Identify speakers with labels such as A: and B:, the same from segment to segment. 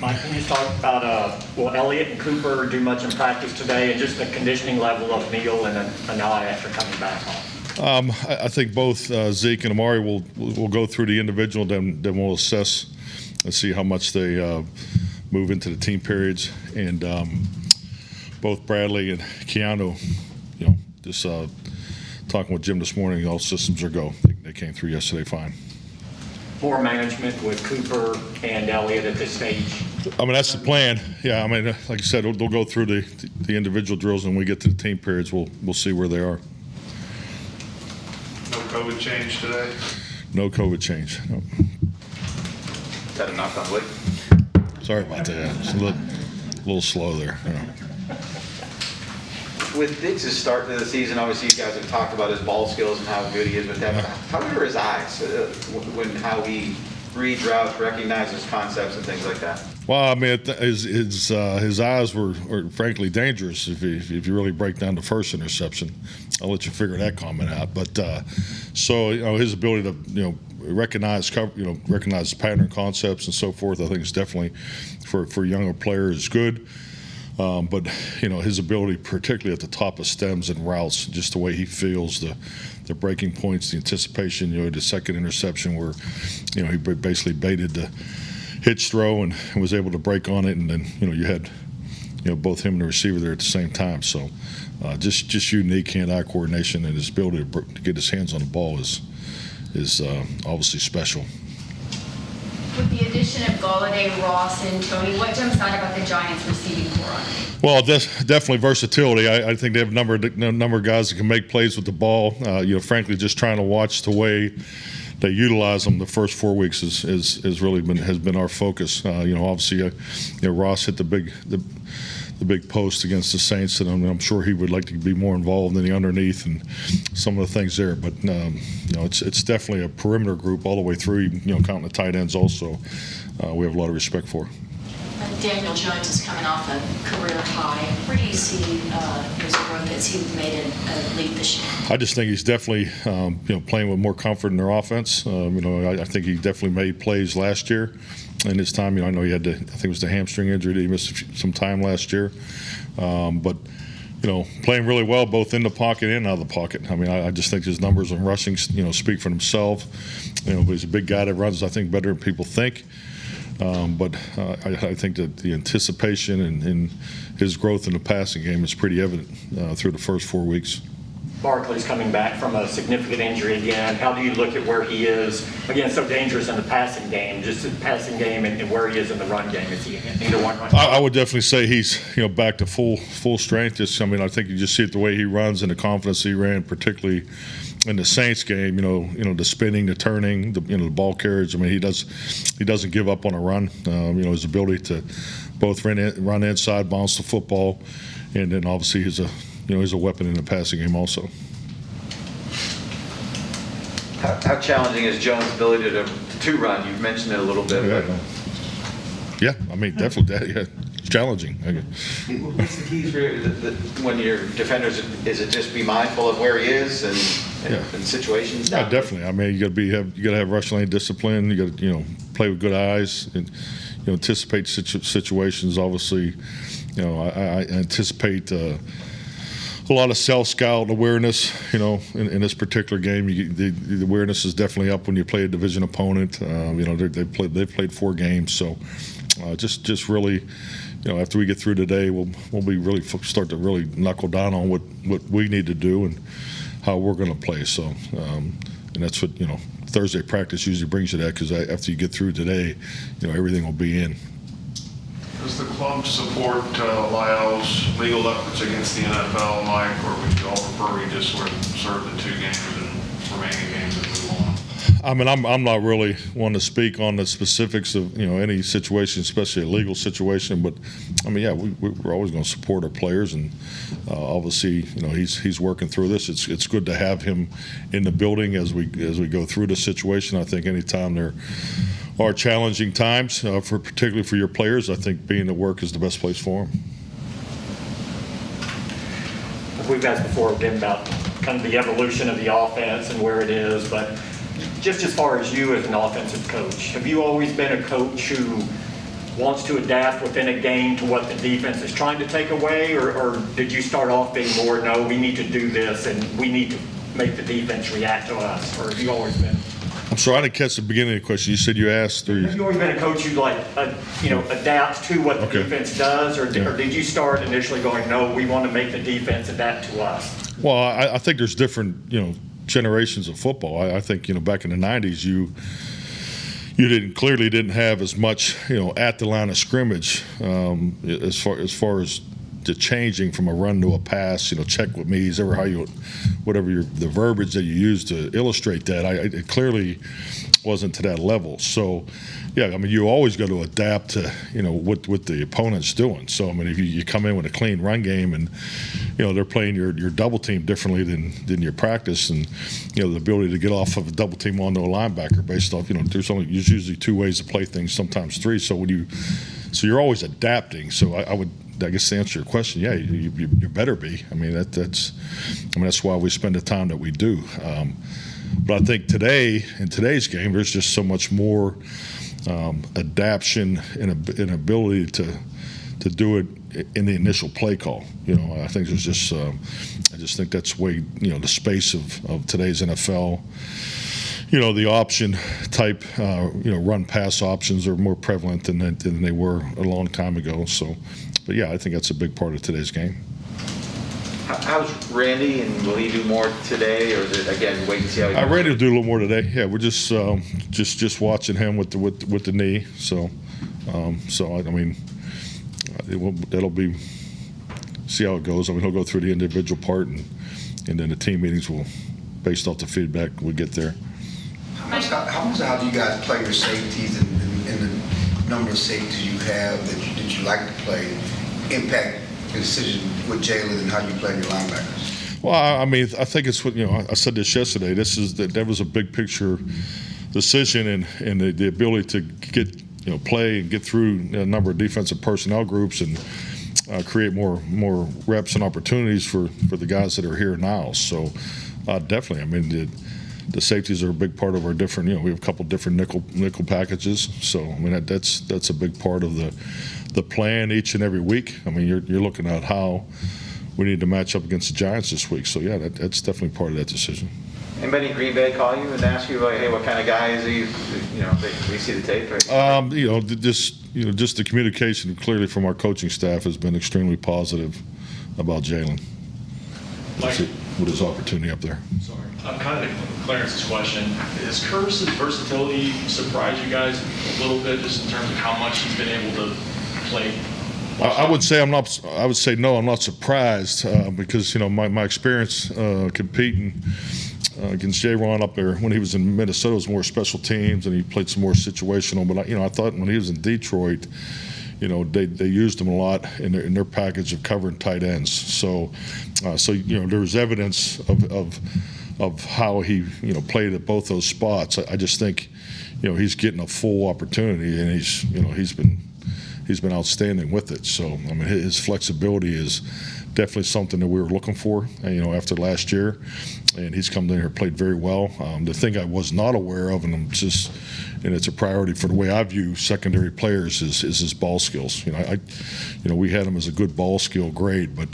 A: Mike, can you talk about, will Elliott and Cooper do much in practice today, and just the conditioning level of Neal and Anaya after coming back home?
B: I think both Zeke and Amari will go through the individual, then we'll assess and see how much they move into the team periods. And both Bradley and Keanu, just talking with Jim this morning, all systems are go. They came through yesterday fine.
A: More management with Cooper and Elliott at this stage?
B: I mean, that's the plan. Yeah, I mean, like I said, they'll go through the individual drills, and when we get to the team periods, we'll see where they are.
C: No COVID change today?
B: No COVID change. No.
D: Is that a knock on wood?
B: Sorry about that. It's a little slow there.
D: With Diggs' start to the season, obviously you guys have talked about his ball skills and how good he is with that. How good are his eyes how he reads routes, recognizes concepts and things like that?
B: Well, I mean, his eyes were frankly dangerous if you really break down the first interception. I'll let you figure that comment out. But so his ability to recognize pattern concepts and so forth, I think is definitely for younger players is good. But his ability, particularly at the top of stems and routes, just the way he feels the breaking points, the anticipation. The second interception where he basically baited the hitch throw and was able to break on it, and then you had both him and the receiver there at the same time. So just unique hand-eye coordination, and his ability to get his hands on the ball is obviously special.
E: With the addition of Galladay, Ross, and Tony, what jumps out about the Giants receiving core on it?
B: Well, definitely versatility. I think they have a number of guys that can make plays with the ball. Frankly, just trying to watch the way they utilize them the first 4 weeks has really been our focus. Obviously, Ross hit the big post against the Saints, and I'm sure he would like to be more involved in the underneath and some of the things there. But it's definitely a perimeter group all the way through. Counting the tight ends also, we have a lot of respect for.
F: Daniel Jones is coming off a career high. Where do you see his growth as he made a leap this year?
B: I just think he's definitely playing with more comfort in their offense. I think he definitely made plays last year. In his time, I know he had I think it was the hamstring injury that he missed some time last year. But playing really well both in the pocket and out of the pocket. I mean, I just think his numbers on rushing, speak for themselves. But he's a big guy that runs, I think, better than people think. But I think that the anticipation and his growth in the passing game is pretty evident through the first 4 weeks.
A: Barkley's coming back from a significant injury again. How do you look at where he is? Again, so dangerous in the passing game, just the passing game and where he is in the run game. Is he either one?
B: I would definitely say he's back to full strength. I think you just see it the way he runs and the confidence he ran, particularly in the Saints game. The spinning, the turning, the ball carriage. I mean, he doesn't give up on a run. His ability to both run inside, bounce the football, and then obviously he's a weapon in the passing game also.
D: How challenging is Jones' ability to run? You've mentioned it a little bit.
B: Yeah, I mean, definitely. Yeah, it's challenging.
D: What's the keys for when your defenders? Is it just be mindful of where he is and situations?
B: Yeah, definitely. I mean, you got to have rush lane discipline. You got to play with good eyes and anticipate situations. Obviously, I anticipate. A lot of self-scout awareness, in this particular game. The awareness is definitely up when you play a division opponent. They've played 4 games, so just really, after we get through today, we'll be really start to really knuckle down on what we need to do and how we're going to play. So, and that's what Thursday practice usually brings you that, because after you get through today, everything will be in.
C: Does the club support Lyle's legal efforts against the NFL, Mike, or would you all prefer we just sort of serve the 2 games and remaining games and move on?
B: I mean, I'm not really one to speak on the specifics of any situation, especially a legal situation. But I mean, yeah, we're always going to support our players, and obviously, he's working through this. It's good to have him in the building as we go through the situation. I think anytime there are challenging times, particularly for your players, I think being at work is the best place for them.
A: We've asked before again about kind of the evolution of the offense and where it is, but just as far as you as an offensive coach, have you always been a coach who wants to adapt within a game to what the defense is trying to take away, or did you start off being more, no, we need to do this and we need to make the defense react to us, or have you always been?
B: I'm sorry, I didn't catch the beginning of the question. You said you asked, or
A: Have you always been a coach who adapts to what the
B: Okay.
A: defense does, or did you start initially going, no, we want to make the defense adapt to us?
B: Well, I think there's different, generations of football. I think, back in the 90s, you clearly didn't have as much, at the line of scrimmage as far as the changing from a run to a pass, check with me, the verbiage that you use to illustrate that. It clearly wasn't to that level. So, yeah, I mean, you always got to adapt to, what the opponent's doing. So, I mean, if you come in with a clean run game and, they're playing your double team differently than your practice, and, the ability to get off of a double team onto a linebacker based off, there's usually two ways to play things, sometimes three. So you're always adapting. So I guess to answer your question, yeah, you better be. I mean, that's why we spend the time that we do. But I think in today's game, there's just so much more adaption and ability to do it in the initial play call. I think there's just I just think that's way the space of today's NFL. The option type, run pass options are more prevalent than they were a long time ago. So, but yeah, I think that's a big part of today's game.
D: How's Randy, and will he do more today, or is it, again, wait and see how he goes?
B: Randy will do a little more today. Yeah, we're just watching him with the knee. So I mean, that'll be, see how it goes. I mean, he'll go through the individual part, and then the team meetings will, based off the feedback we get there.
G: How do you guys play your safeties and the number of safeties you have that you like to play impact the decision with Jalen and how you play your linebackers?
B: Well, I mean, I think it's what, I said this yesterday. That was a big picture decision, and the ability to get, play and get through a number of defensive personnel groups and create more reps and opportunities for the guys that are here now. So definitely, I mean, the safeties are a big part of our different, we have a couple different nickel packages. So, I mean, that's a big part of the plan each and every week. I mean, you're looking at how we need to match up against the Giants this week. So, yeah, that's definitely part of that decision.
D: Anybody in Green Bay call you and ask you, like, hey, what kind of guy is he? We see the tape, right?
B: Just the communication clearly from our coaching staff has been extremely positive about Jalen with his opportunity up there.
H: Sorry. Kind of Clarence's question. Has Curtis's versatility surprised you guys a little bit, just in terms of how much he's been able to play?
B: I would say no, I'm not surprised because my experience competing against J-Ron up there when he was in Minnesota was more special teams, and he played some more situational. But I thought when he was in Detroit, they used him a lot in their package of covering tight ends. So there was evidence of how he played at both those spots. I just think he's getting a full opportunity, and he's been outstanding with it. So I mean, his flexibility is definitely something that we were looking for, after last year, and he's come in here and played very well. The thing I was not aware of, and it's a priority for the way I view secondary players, is his ball skills. We had him as a good ball skill grade, but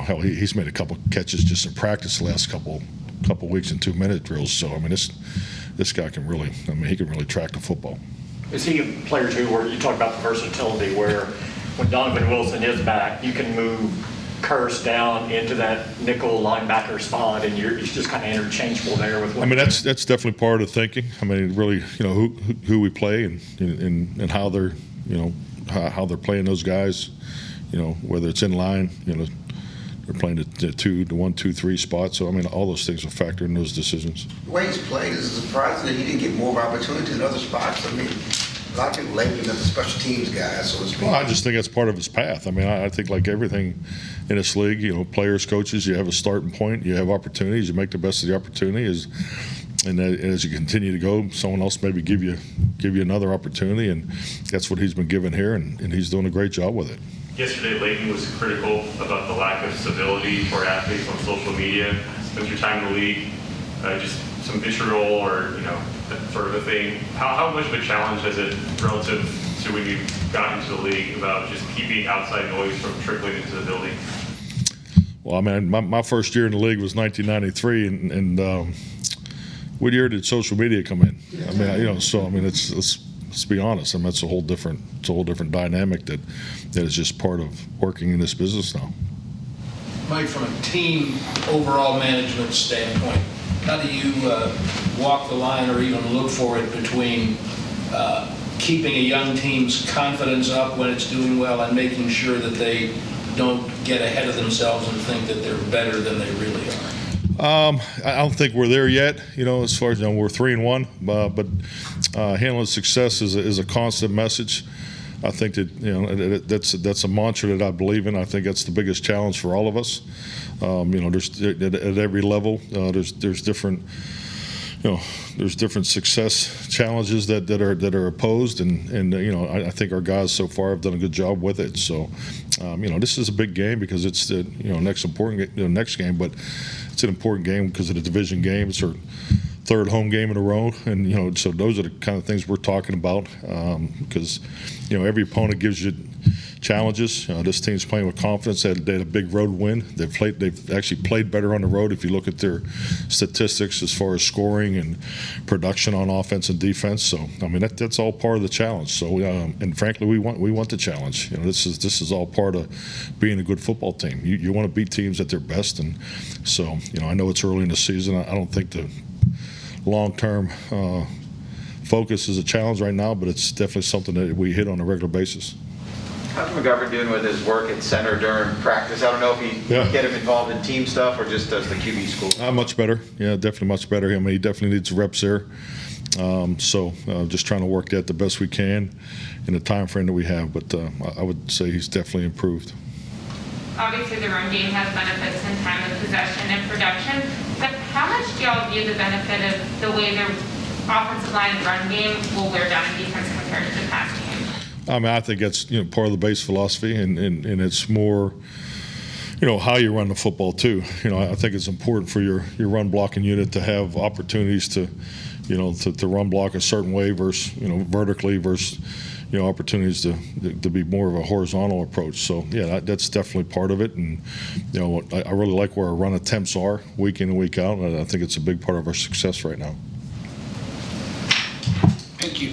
B: hell, he's made a couple catches just in practice the last couple weeks in 2-minute drills. So I mean, this guy can really, he can really track the football.
A: Is he a player too, where you talk about the versatility, where when Donovan Wilson is back, you can move Curse down into that nickel linebacker spot, and it's just kind of interchangeable there with.
B: I mean, that's definitely part of the thinking. I mean, really, who we play and how they're how they're playing those guys. Whether it's in line, they're playing the 1, 2, 3 spot. So I mean, all those things will factor in those decisions.
G: The way he's played is surprising that he didn't get more opportunity in other spots. I mean, a lot of people label him as a special teams guy, so to speak.
B: Well, I just think that's part of his path. I mean, I think like everything in this league, players, coaches, you have a starting point, you have opportunities, you make the best of the opportunity, and as you continue to go, someone else maybe give you another opportunity, and that's what he's been given here, and he's doing a great job with it.
I: Yesterday, Leighton was critical about the lack of civility for athletes on social media. Spent your time in the league, just some vitriol or that sort of a thing. How much of a challenge is it relative to when you got into the league about just keeping outside noise from trickling into the building?
B: Well, I mean, my first year in the league was 1993, and what year did social media come in? I mean, so I mean, let's be honest. I mean, it's a whole different dynamic that is just part of working in this business now.
J: Mike, from a team overall management standpoint, how do you walk the line or even look for it between keeping a young team's confidence up when it's doing well and making sure that they don't get ahead of themselves and think that they're better than they really are?
B: I don't think we're there yet. As far as we're 3-1, but handling success is a constant message. I think that that's a mantra that I believe in. I think that's the biggest challenge for all of us. There's at every level there's different there's different success challenges that are opposed, and I think our guys so far have done a good job with it. So this is a big game because it's the next game, but it's an important game because of the division game. It's our third home game in a row, and so those are the kind of things we're talking about because every opponent gives you challenges. This team's playing with confidence. They had a big road win. They've actually played better on the road if you look at their statistics as far as scoring and production on offense and defense. So I mean that's all part of the challenge. So and frankly we want the challenge. This is all part of being a good football team. You want to beat teams at their best, and so I know it's early in the season. I don't think the long-term focus is a challenge right now, but it's definitely something that we hit on a regular basis.
D: How's McGovern doing with his work at center during practice? I don't know if he get him involved in team stuff or just does the QB school.
B: Much better. Yeah, definitely much better. I mean, he definitely needs reps there. So just trying to work that the best we can in the time frame that we have. But I would say he's definitely improved.
K: Obviously, the run game has benefits in time of possession and production, but how much do y'all view the benefit of the way their offensive line and run game will wear down a defense compared to the pass game?
B: I mean, I think that's part of the base philosophy, and it's more, how you run the football too. I think it's important for your run blocking unit to have opportunities to run block a certain way versus vertically versus opportunities to be more of a horizontal approach. So yeah, that's definitely part of it, and I really like where our run attempts are week in and week out, and I think it's a big part of our success right now.
J: Thank you.